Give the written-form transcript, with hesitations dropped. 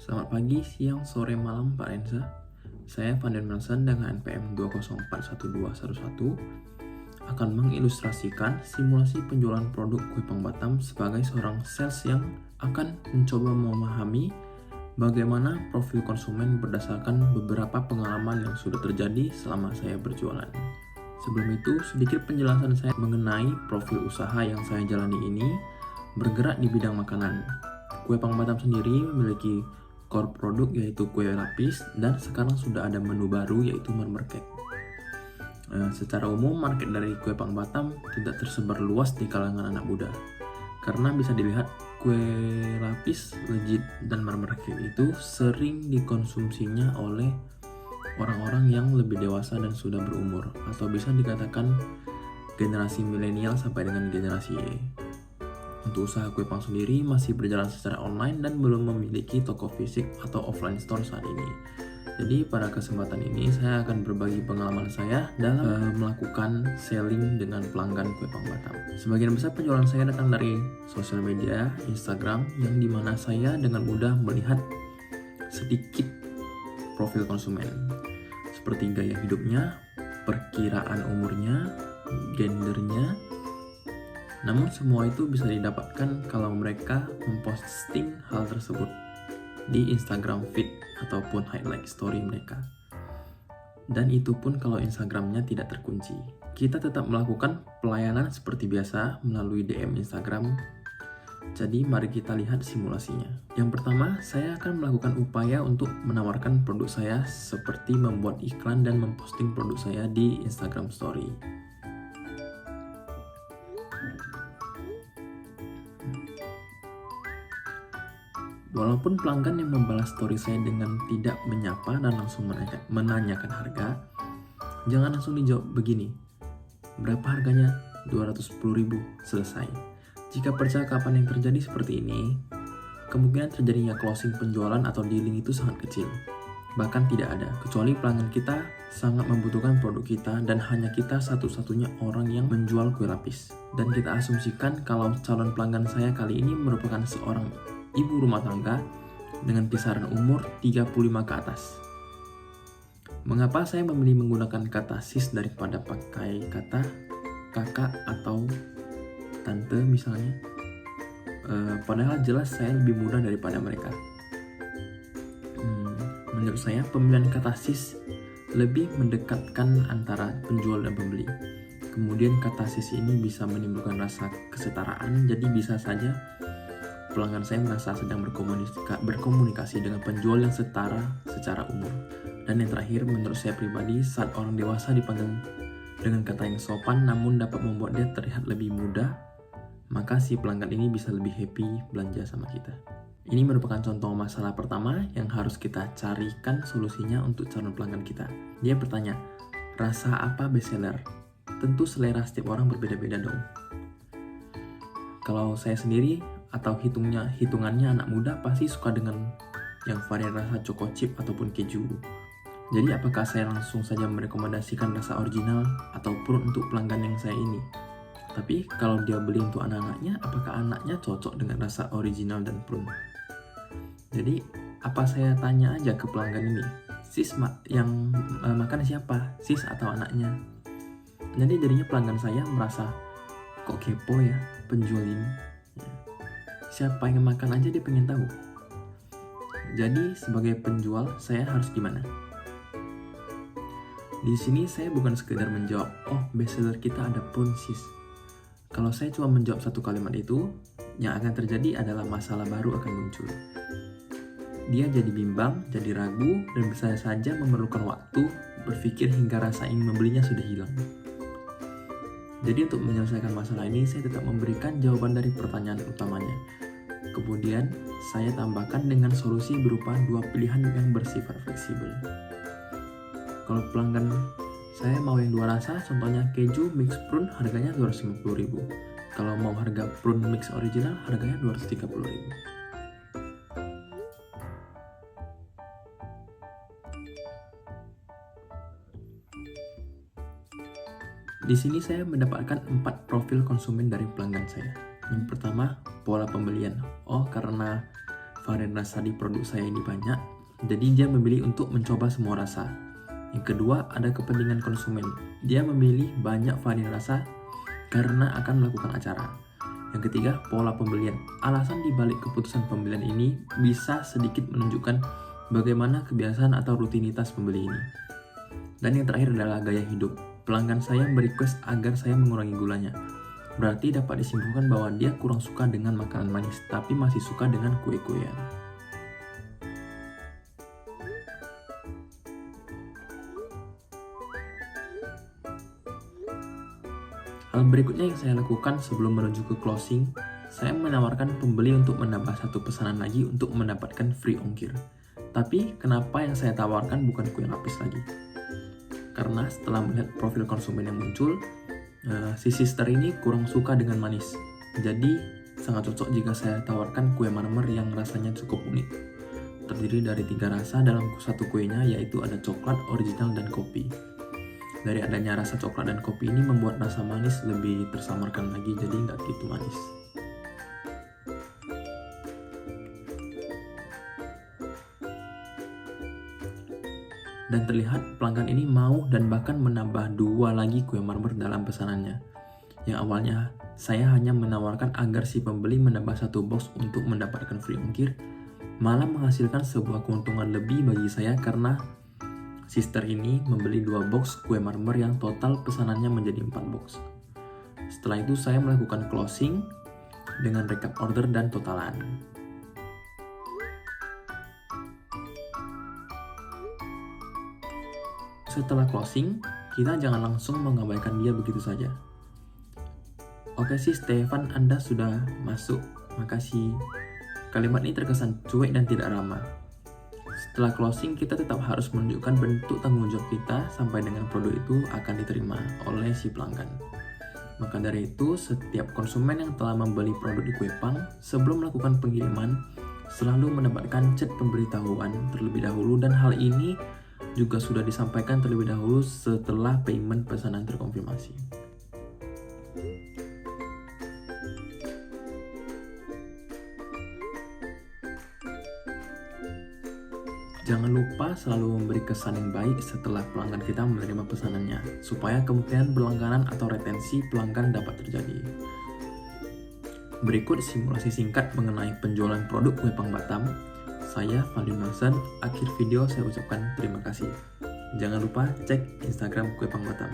Selamat pagi, siang, sore, malam Pak Renza. Saya Fanden Melson dengan NPM 2041211 akan mengilustrasikan simulasi penjualan produk kue Pang Batam sebagai seorang sales yang akan mencoba memahami bagaimana profil konsumen berdasarkan beberapa pengalaman yang sudah terjadi selama saya berjualan. Sebelum itu, sedikit penjelasan saya mengenai profil usaha yang saya jalani ini bergerak di bidang makanan. Kue Pang Batam sendiri memiliki core produk yaitu kue lapis dan sekarang sudah ada menu baru yaitu murmur cake. Secara umum market dari kue Pang Batam tidak tersebar luas di kalangan anak muda karena bisa dilihat kue lapis, legit, dan murmur cake itu sering dikonsumsinya oleh orang-orang yang lebih dewasa dan sudah berumur, atau bisa dikatakan generasi milenial sampai dengan generasi Y. Untuk usaha kue Pang sendiri masih berjalan secara online dan belum memiliki toko fisik atau offline store saat ini. Jadi pada kesempatan ini saya akan berbagi pengalaman saya dalam melakukan selling dengan pelanggan kue Pang Batam. Sebagian besar penjualan saya datang dari sosial media, Instagram, yang dimana saya dengan mudah melihat sedikit profil konsumen, seperti gaya hidupnya, perkiraan umurnya, gendernya. Namun semua itu bisa didapatkan kalau mereka memposting hal tersebut di Instagram feed ataupun highlight story mereka. Dan itu pun kalau Instagramnya tidak terkunci. Kita tetap melakukan pelayanan seperti biasa melalui DM Instagram. Jadi mari kita lihat simulasinya. Yang pertama, saya akan melakukan upaya untuk menawarkan produk saya seperti membuat iklan dan memposting produk saya di Instagram Story. Walaupun pelanggan yang membalas story saya dengan tidak menyapa dan langsung menanyakan harga, jangan langsung dijawab begini, berapa harganya? 210.000, selesai. Jika percakapan yang terjadi seperti ini, kemungkinan terjadinya closing penjualan atau dealing itu sangat kecil. Bahkan tidak ada, kecuali pelanggan kita sangat membutuhkan produk kita dan hanya kita satu-satunya orang yang menjual kue lapis. Dan kita asumsikan kalau calon pelanggan saya kali ini merupakan seorang ibu rumah tangga dengan kisaran umur 35 ke atas. Mengapa saya memilih menggunakan kata sis daripada pakai kata kakak atau tante misalnya? Padahal jelas saya lebih muda daripada mereka. Menurut saya pemilihan kata sis lebih mendekatkan antara penjual dan pembeli. Kemudian kata sis ini bisa menimbulkan rasa kesetaraan, jadi bisa saja pelanggan saya merasa sedang berkomunikasi dengan penjual yang setara secara umur. Dan yang terakhir, menurut saya pribadi, saat orang dewasa dipanggil dengan kata yang sopan namun dapat membuat dia terlihat lebih muda, maka si pelanggan ini bisa lebih happy belanja sama kita. Ini merupakan contoh masalah pertama yang harus kita carikan solusinya untuk calon pelanggan kita. Dia bertanya, rasa apa bestseller? Tentu selera setiap orang berbeda-beda dong. Kalau saya sendiri, atau hitungannya anak muda pasti suka dengan yang varian rasa choco chip ataupun keju. Jadi apakah saya langsung saja merekomendasikan rasa original ataupun untuk pelanggan yang saya ini? Tapi kalau dia beli untuk anak-anaknya, apakah anaknya cocok dengan rasa original dan prune? Jadi apa saya tanya aja ke pelanggan ini, sis yang makan siapa? Sis atau anaknya? Jadi jadinya pelanggan saya merasa kok kepo ya penjual ini. Siapa yang makan aja dia pengen tahu. Jadi sebagai penjual saya harus gimana? Di sini saya bukan sekedar menjawab, oh bestseller kita ada prune sis. Kalau saya cuma menjawab satu kalimat itu, yang akan terjadi adalah masalah baru akan muncul. Dia jadi bimbang, jadi ragu, dan bisa saja memerlukan waktu berpikir hingga rasa ingin membelinya sudah hilang. Jadi untuk menyelesaikan masalah ini, saya tetap memberikan jawaban dari pertanyaan utamanya. Kemudian, saya tambahkan dengan solusi berupa dua pilihan yang bersifat fleksibel. Kalau pelanggan saya mau yang dua rasa, contohnya keju mix prune, harganya 250.000. Kalau mau harga prune mix original, harganya 230.000. Di sini saya mendapatkan 4 profil konsumen dari pelanggan saya. Yang pertama, pola pembelian. Oh, karena varian rasa di produk saya ini banyak, jadi dia memilih untuk mencoba semua rasa. Yang kedua, ada kepentingan konsumen. Dia memilih banyak varian rasa karena akan melakukan acara. Yang ketiga, pola pembelian. Alasan dibalik keputusan pembelian ini bisa sedikit menunjukkan bagaimana kebiasaan atau rutinitas pembeli ini. Dan yang terakhir adalah gaya hidup. Pelanggan saya merequest agar saya mengurangi gulanya. Berarti dapat disimpulkan bahwa dia kurang suka dengan makanan manis, tapi masih suka dengan kue-kuean. Hal berikutnya yang saya lakukan sebelum menuju ke closing, saya menawarkan pembeli untuk menambah satu pesanan lagi untuk mendapatkan free ongkir. Tapi kenapa yang saya tawarkan bukan kue lapis lagi? Karena setelah melihat profil konsumen yang muncul, si sister ini kurang suka dengan manis. Jadi sangat cocok jika saya tawarkan kue marmer yang rasanya cukup unik. Terdiri dari 3 rasa dalam satu kuenya, yaitu ada coklat, original, dan kopi. Dari adanya rasa coklat dan kopi ini membuat rasa manis lebih tersamarkan lagi, jadi nggak gitu manis. Dan terlihat pelanggan ini mau dan bahkan menambah 2 lagi kue marmer dalam pesanannya. Yang awalnya saya hanya menawarkan agar si pembeli menambah 1 box untuk mendapatkan free ongkir, malah menghasilkan sebuah keuntungan lebih bagi saya karena sister ini membeli 2 box kue marmer yang total pesanannya menjadi 4 box. Setelah itu saya melakukan closing dengan recap order dan totalan. Setelah closing, kita jangan langsung mengabaikan dia begitu saja. Oke sih Stefan, Anda sudah masuk, makasih. Kalimat ini terkesan cuek dan tidak ramah. Setelah closing, kita tetap harus menunjukkan bentuk tanggung jawab kita sampai dengan produk itu akan diterima oleh si pelanggan. Maka dari itu, setiap konsumen yang telah membeli produk di Kuepang sebelum melakukan pengiriman selalu mendapatkan chat pemberitahuan terlebih dahulu, dan hal ini juga sudah disampaikan terlebih dahulu setelah payment pesanan terkonfirmasi. Jangan lupa selalu memberi kesan yang baik setelah pelanggan kita menerima pesanannya, supaya kemungkinan berlangganan atau retensi pelanggan dapat terjadi. Berikut simulasi singkat mengenai penjualan produk Kuepang Batam. Saya Fadil Nelson. Akhir video saya ucapkan terima kasih. Jangan lupa cek Instagram Kuepang Batam.